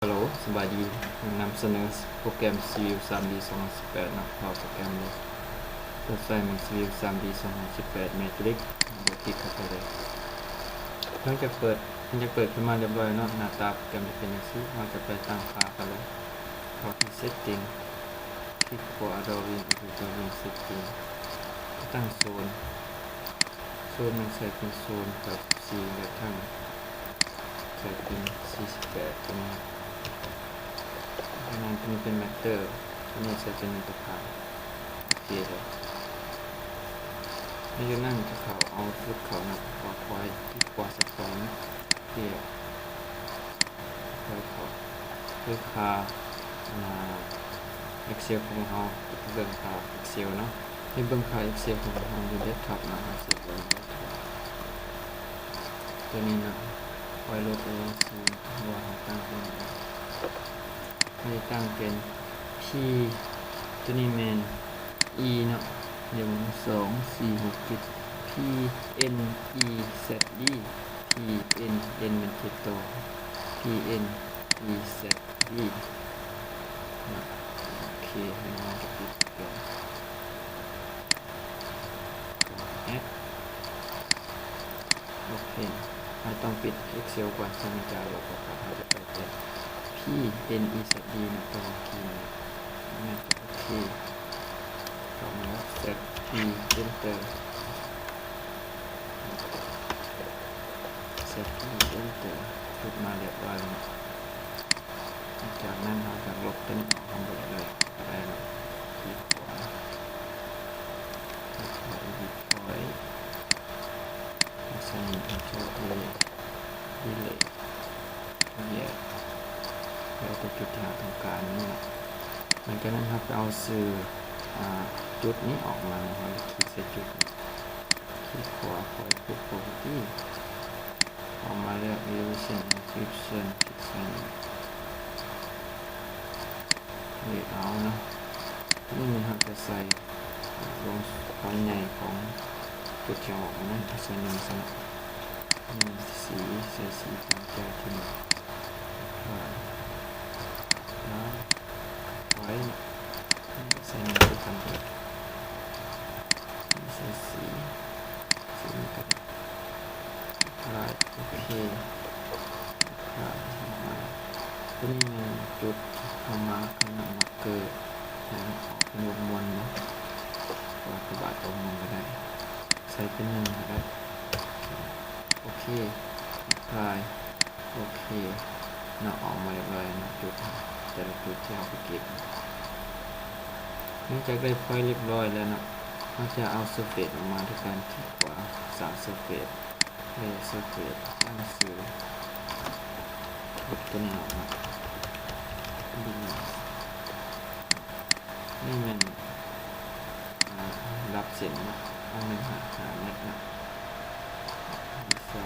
ฮัลโหลสบายดีนำเสนอโปรแกรม Civil 3D 2018นะเราโปรแกรมเลยเปิดไฟมัน Civil 3D 2018 Matrix บวกคลิกเข้าไปเลยหลังจากเปิดขึ้นมาเรียบร้อยเนาะหน้าตาโปรแกรมจะเป็นอย่างนี้เราจะไปตั้งค่ากันเลยเข้าที่ Setting คลิกขวา Drawing Drawing Setting ตั้งโซนมันใส่เป็นโซนกับ4และทั้งใส่เป็น48ตรงนี้งานตัวนี้เป็นแมตเตอร์ตัวนี้จะเป็นตะขาวโอเคเลยในยุนั่นตะขาวเอาฟุตเขานะขอคอยที่ขวาสปอนเรียบคอยเขาด้วยคาExcel ของเราเบิ่งคา Excel เนาะให้เบิ่งคา Excel ของเราอยู่เดสก์ท็อปนะเสร็จแล้วตัวนี้นะไว้ลด ANC ว่าตั้งเป็นไม่ตั้งเป็น P ตัวนี้แมน E เนาะ1 2 4 6 7 P N E Z D P N N เป็นเทโต P N E Z D โอเคให้น้องจะปิดก่อนแอดโอเคเราต้องปิด Excel ก่อนสมิจาเราก็เขาจะไปเป็น P N E Z D นะตัวคีย์นะโอเคต่อมาแล้ว Set P Enter Set P Enter ขึ้นมาเรียบร้อยแล้วจากนั้นเราจะลบตัวนี้ออกทั้งหมดเลยได้แล้วคลิกขวาEdit Point Assign Control A Delete แยกแล้วก็จุดที่เราต้องการนี่นะหลังจากนั้นครับเอาสื่อจุดนี้ออกมานะครับคลิกใส่จุดคลิกขวาคอยพวก Property ออกมาเลือก Illusion Encryption คลิกใส่Layout นะนี่นะครับจะใส่ลงภายในของจุดที่ออกมานะใส่หนึ่งสีใส่สีตามใจที่หนึ่งไว้ใส่หนึ่งตัวกันเลยใส่สีกันลายโอเคลายมาตัวนี้มันจุดเข้ามาขนาดมาเกิดแล้วออกเป็นวงมวลเนาะว่าคือบาทวงมวลก็ได้ใส่เป็นหนึ่งก็ได้โอเคลายโอเคเนาะออกมาเรียบร้อยนะจุดแต่ละจุดที่เอาไปเก็บเนื่องจากได้ไฟเรียบร้อยแล้วนะเราจะเอาเซอร์เฟซออกมาด้วยการคลิกขวาสร้างเซอร์เฟซเซอร์เฟซตั้งสื่อลบตัวนี้ออกมานี่มันรับเสียงนะเอา1 หาเม็ดนะใส่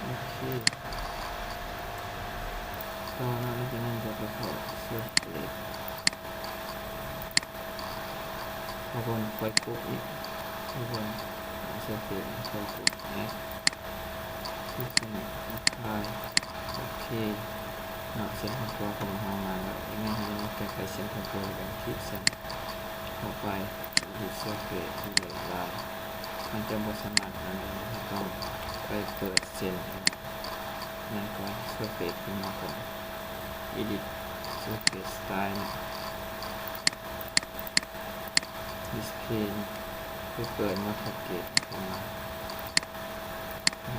โอเคต่อนะแล้วจากนั้นจะไปเข้าเสื้อเฟซบางคนไปกดอีกบางคนเสื้อเฟซไปกดนะที่สนิทไลน์โอเคเนาะเส้นของตัวของเรามาแล้วยังไงเราจะแก้ไขเส้นของตัวแบบคลิกเส้นเข้าไปที่เสื้อเฟซที่เหลือลายมันจะบทสมัครนั่นเองต้องไปเปิดเส้นนั่นก่อนเสื้อเฟซขึ้นมาก่อน Edit Surface Style Display เพื่อเปิดมาแพ็กเกจออกมา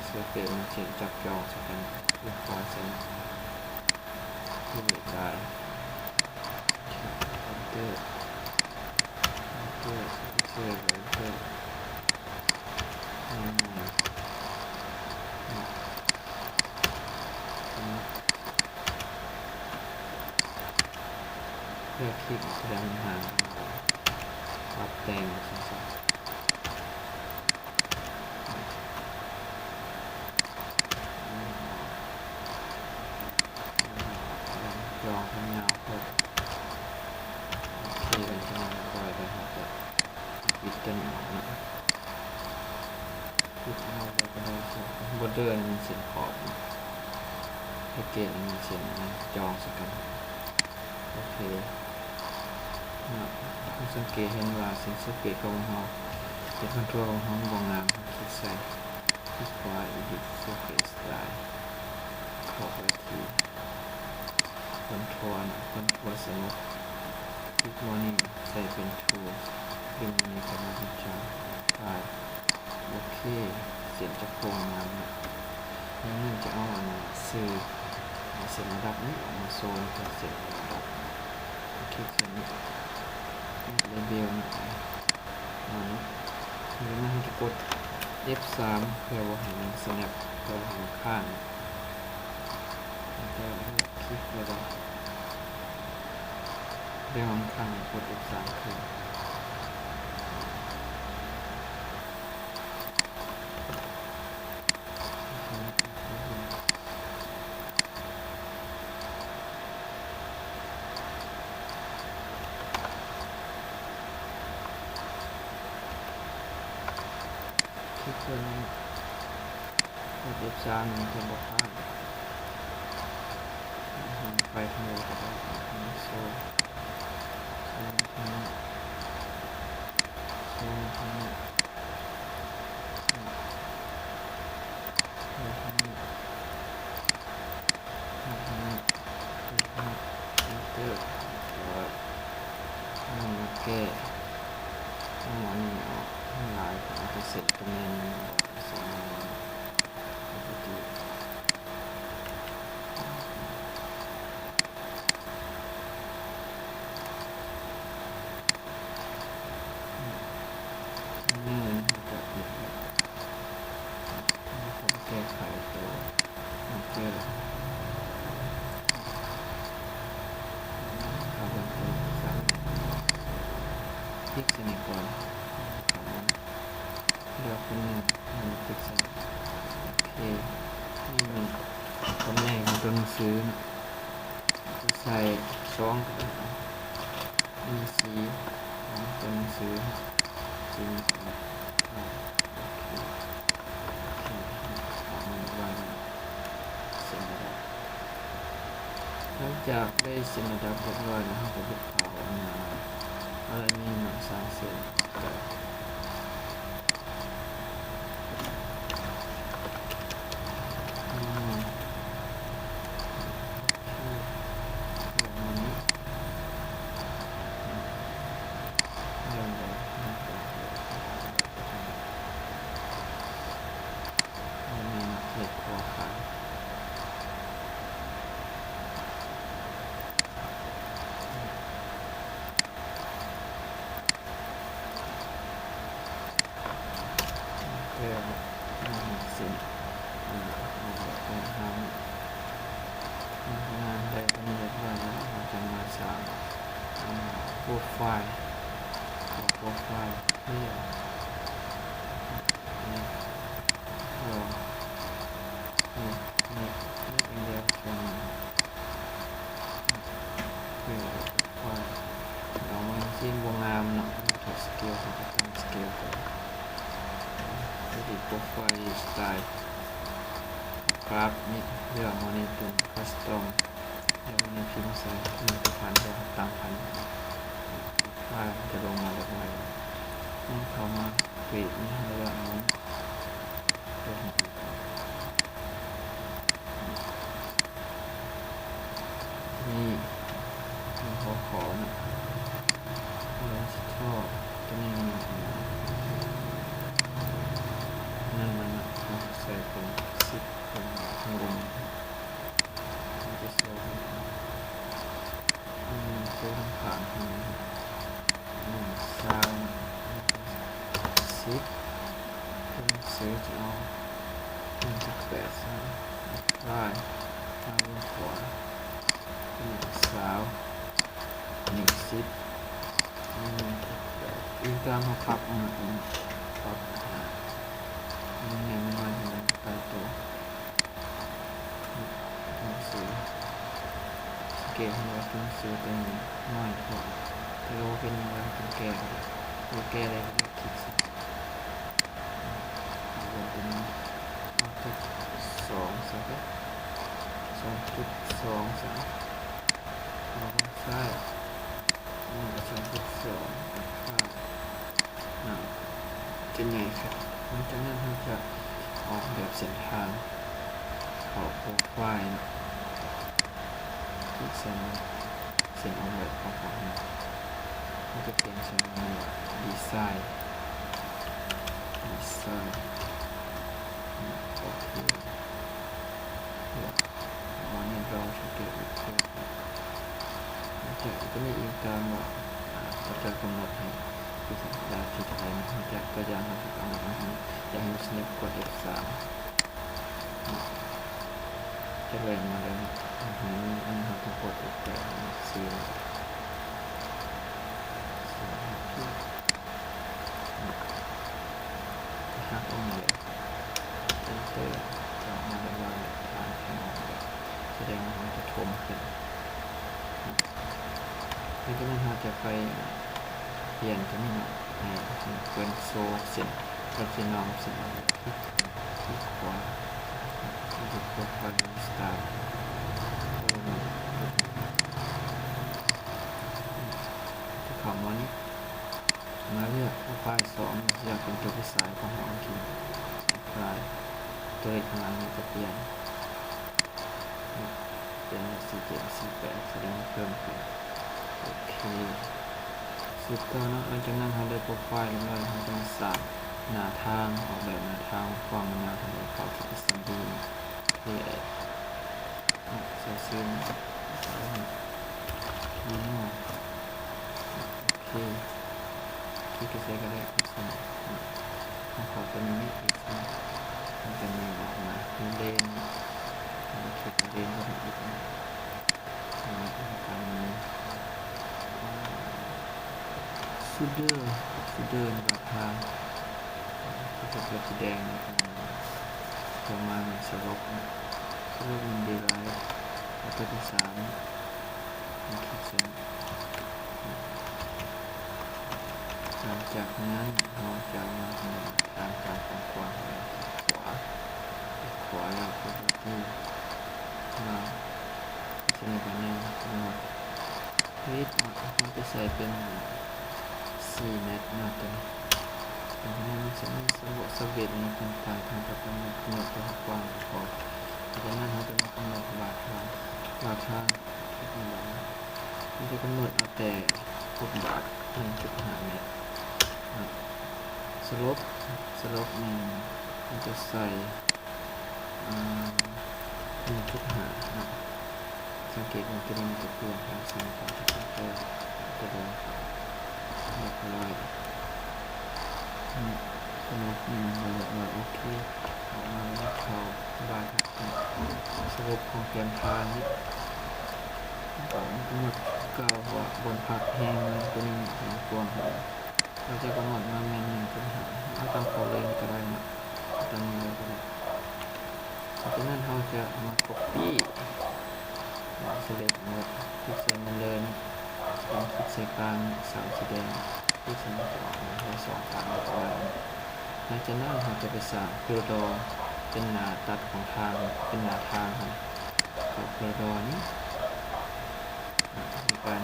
เสื้อเฟซมันเขียนจับจองสักกันเรียบร้อยเสร็จที่เหลือได้เพื่อคลิกด้านหางปรับแต่งสั้นๆลองขยาวเพิ่มโอเคกันจะมาปล่อยไปครับปิดกันออกนะ คลิกเอาไปก็ได้ครับบอร์เดอร์มันเส้นขอบนะแพ็กเกจมันเส้นจองสักกันโอเคคุณสังเกตเห็นว่าเส้นสเปกของเราเป็นคอนโทรลของเราบางงามคลิกใส่คลิกขวา edit surface style เข้าไปที่คอนโทรลสมุดคลิกมอนี่ใส่เป็น tool ดึงมันกลับมาที่จอไฟล์โอเคเสียงจะโค้งงามนะแล้วนี่จะเอาสื่อเสียงระดับนี้ออกมาโซนกับเสียงระดับคลิกเสียงนี้เลเบลนี่แล้วมันจะกด F3 เพื่อว่าให้มัน snap เพื่อว่าให้มันข้างแล้วก็คลิกแล้วก็เรื่องของข้างกด F3 คือคลิกตัวนี้กด F3 มันจะบอกข้างไปทางโน้นก็ได้โซนทางนี้โซนทางนี้ทางนี้ทางนี้เตอร์แล้วมาแก้หมอนนี่ออกลายของจะเสร็จตำแหน่งสองปกติเงินจะปิดผมแก้ไขตัวมาเกอร์ครับผมสั่งคลิกเสน่ห์ก่อนเลือกเป็น1คลิกเสน่ห์โอเคนี่มันตำแหน่งของตัวหนังสือนะใส่2ก็ได้มีสีของตัวหนังสือสีหลังจากได้เซ็นระดับเรียบร้อยแล้วเราก็บุกเขาอะไรมีหนัง3 เส้นสิ่งงานได้เป็นเรียบร้อยแล้วเราจะมาสร้างโปรไฟล์เพื่อนี่เป็นเดียวกันเพื่อโปรไฟล์เรามาที่วงงามเนาะถอดสเกลของตั้งสเกลก่อนที่โปรไฟล์สไตล์ครับนี่เรื่องมันนี่เป็นคัสตอมเดี๋ยวมันพิมพ์ใส่1,000เดี๋ยวตั้งพันว่าจะลงมาแบบไหนนี่เข้ามาปิดนี่เรื่องนี้นี่ขอนะเราชอบตัวนี้นั่นมันใส่เป็น10เป็นข้างบนมันจะโซ่โซ่ทั้งผ่านทางนี้10เป็นเซิร์ชเอา1.8ได้ทางขวา10อีกการเขาขับขับมันไงมันมาถึงไปตัวหนังสือสเกลของเราหนังสือเป็นน้อยกว่าถ้าเราเป็นอะไรเป็นแก่ตัวแก่อะไรก็คิดสิ ตัวนี้เอาจุด2สัก2.2 3เอาไปใส่2.2จะใหญ่ครับหลังจากนั้นเราจะออกแบบเส้นทางเขาโปรไฟล์ที่เส้นออกแบบของเขามันจะเป็นเส้นดีไซน์โอเควันนี้เราจะเก็บอีกทีจะมีอีกตามว่าเราจะกำหนดให้ที่สัญญาที่จะได้นะครับจากตัวอย่างเราจะกำหนดให้จะให้สเนปกด F3 จะแรงมาเลยอันนี้เราต้องกด F8 ซีหักออกมาเลยเซ็นเตอร์จะออกมาเป็นว่าทางแข็งออกแบบแสดงว่ามันจะทมขึ้นนี่ก็เราจะไปเปลี่ยนตัวนี้หน่อยให้เป็นโซ่เส้นกับเส้นนองเส้นที่ขวาที่จะกดไปสตาร์ทที่คำว่านี้มาเลือกไฟล์2อยากเป็นตัวที่สายของหัวคิงไฟล์ตัวเลขข้างล่างจะเปลี่ยน4748แสดงว่าเพิ่มขึ้นโอเคสุดก็เนาะหลังจากนั้นเราได้โปรไฟล์แล้วเราจะมาสร้างหน้าทางออกแบบหน้าทางความยาวของเขาที่เป็นสัมบูรณ์ที่ใส่ซึ่งนี่เนาะโอเคที่เกษตรก็ได้ของเขาเป็นนี้อีกมันจะมีออกมาเป็นเลนคิดเลนก็เป็นอีกนะการนี้ซูเดอร์แบบทางที่จะเป็นสีแดงประมาณสลบมันดีไลท์แล้วก็ที่3มันคิดเส้นหลังจากนั้นเราจะมาทางการกว้างขวาแล้วก็ที่มาจะมีการแนวกำหนดวิดมันจะใส่เป็น4 เมตรนะตัวนี้จากนั้นจะมีสวิตช์ในต่างๆทางกับกำหนดตัวกว้างพอจากนั้นเราจะมากำหนดบาททางที่กำหนดมันจะกำหนดเอาแต่6 บาท 1.5 เมตรสลบมันจะใส่1.5 นะสังเกตว่าตัวนี้จะเปลี่ยนทางซ้ายขวาจะเปลี่ยนจะเดินเรียบร้อยสลบโอเคออกมาแล้วเขาบาทสลบของเปลี่ยนทางนี้กำหนดเก่าว่าบนพักแห้งตัวนี้ของกวางเราจะกำหนดมาแมน1.5เอาตามเขาเลยก็ได้นะตามนี้เลยก็ได้จากนั้นเราจะมา copy เสร็จหมดคลิกเส้นมันเลยเป็นคลิกเส้นกลาง3 สีแดงคลิกเส้นจะออกมาให้2 ทางออกมาหลังจากนั้นเราจะไปสร้างโคริดอร์เป็นหน้าตัดของทางเป็นหน้าทางของโคริดอร์นี้มีการ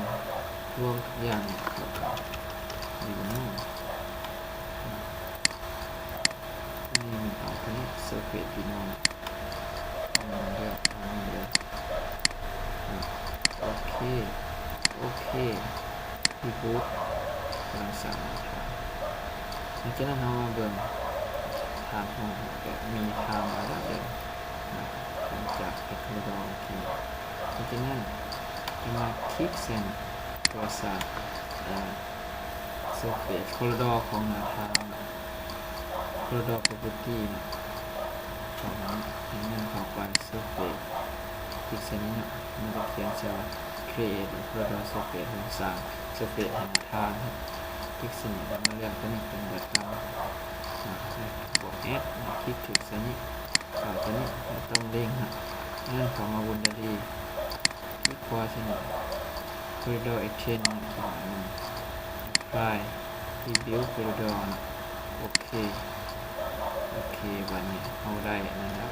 รวมทุกอย่างเข้ากันดีมากนี่เอาตัวนี้ surface พี่น้องเลือกโอเคพี่บุ๊กกำลังสั่งนะครับหลังจากนั้นเรามาเบิ่งทางของแบบมีทางมาแล้วเดิมหลังจากเอ็กโคดอร์ทีหลังจากนั้นจะมาคลิกเส้นตัวสั่งเซอร์เฟซโคดอร์ของหน้าทางโคดอร์ property นะของนั้นให้เข้าไปเซอร์เฟซคลิกเส้นนี้นะมันจะเขียนจะ create เพื่อเรา surface ให้สร้าง surface ให้ทางคลิกเส้นนี้แล้วมาเลือกตัวนี้เป็นแบบตามบวก S คลิกถึงเส้นนี้ต่อตัวนี้ต้องเด้งนั่นของมาบนดารีคลิกขวาเส้นนี้ corridor exchange ของมัน apply rebuild corridor โอเค เควันนี้เอาได้นะครับ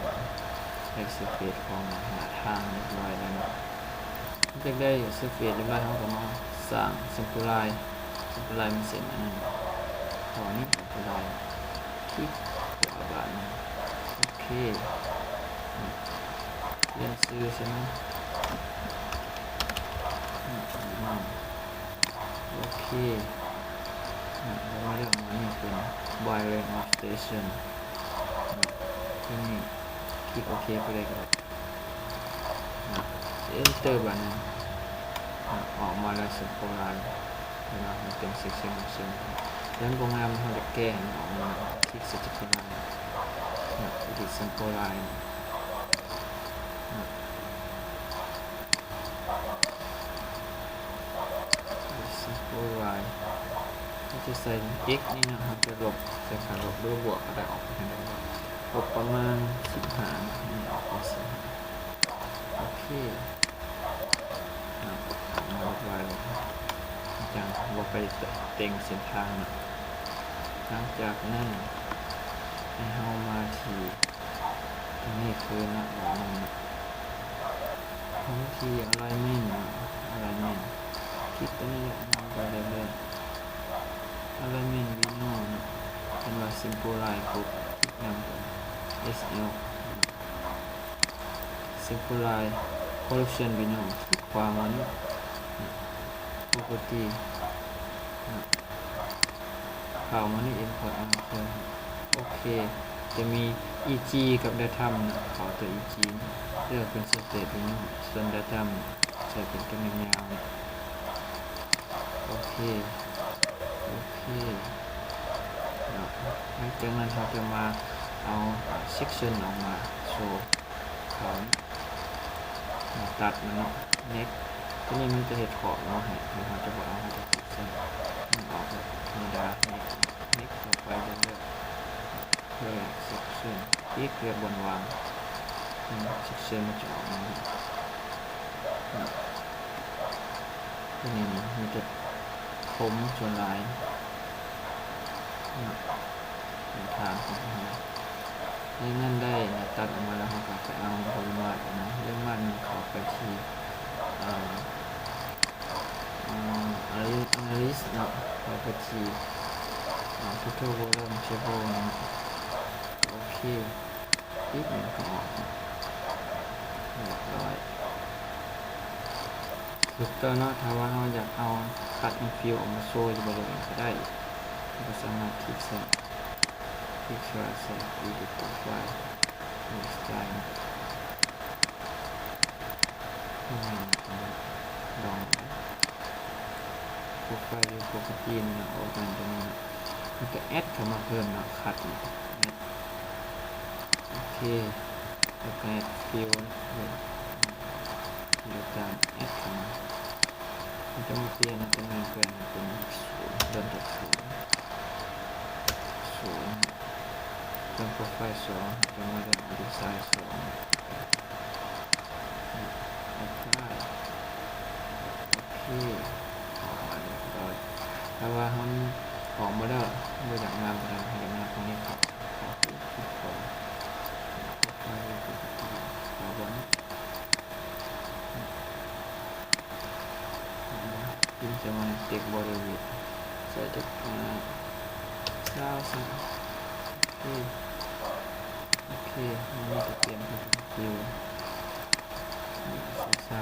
ได้สเปซของหาทางเรียบร้อยแล้วเนาะจะได้สเปซเรียบร้อยเขาก็มาสร้างซิมเปิลไลน์มันเสร็จอันนั้นขอนี้ซิมเปิลไลน์คลิกขวาบานโอเคเรียนซื้อใช่ไหมโอเคแล้วมาเรื่องนี้เป็น wiring of station ที่นี่คลิกโอเคไปเลยครับ enter บันนั้นออกมาแล้ว simple line มันเป็น section แล้วโปรแกรมเราจะแก้ออกมาคลิก simple line edit simple line simple line ก็จะใส่ x นี่นะครับจะลบใส่ขาลบด้วยบวกก็ได้ออกไปได้ลบประมาณ15นี่ออกไป15โอเคมาลบไว้จังลบไปเต็งเส้นทางนะหลังจากนั้นให้เฮามาที่ตรงนี้คือนะว่ามันทั้งที่alignment คลิกตัวนี้นำไปเรื่อยๆ alignment vino นะเป็นว่า simple line ปุ๊บคลิกนำไป SL simple line correction vino คลิกขวามานี่ property เข้ามานี่ import answer โอเคจะมี EG กับ datum นะขอตัว EG เลือกเป็น state vino ส่วน datum ใส่เป็นตัวยาวๆโอเคหลังจากนั้นเราจะมาเอา section ออกมาโชว์เขามาตัดมันเนาะ next ทีนี้มันจะเห็นขอบเนาะเราจะบอกเอาจะ section มันออกแบบธรรมดา next ต่อไปเรื่อยๆเพื่อ section ที่เกลียบบนวาง section มันจะออกมาทีนี้มันจะผมส่วนลายเป็นทางของมันให้นั่นได้ตัดออกมาแล้วเราก็ไปเอาปริมาตรนะเรื่องมันขอไปที่analyst เนาะไปที่total volume table โอเคอีกหนึ่งก็ออกเรียบร้อยลูกเตอร์เนาะถ้าว่าเราอยากเอาคัดอินฟิลออกมาโชว์อยู่บริเวณก็ได้เราสามารถคลิกใส่edit profile มีสไตล์ลองโปรไฟล์หรือโปรไฟล์เนี่ยออกมาตรงนี้มันก็แอดเข้ามาเพิ่มเนาะคัดโอเคแล้วก็แอดฟิลเดี๋ยวการแอดเข้ามามันจะมาเปลี่ยนเป็นงานเปลี่ยนเป็น0เริ่มจาก0เริ่มโปรไฟล์2จะมาเริ่มดีไซน์2ได้โอเคออกมาเรียบร้อยแต่ว่ามันออกมาแล้วโดยจากงานประดับให้งานตรงนี้ครับขอคลิกขวาโปรไฟล์ขวาบนพิมพ์จะมาเด็กบริเวณใส่เด็กเศร้าสักโอเคมันจะเปลี่ยนเป็นฟิวเศร้า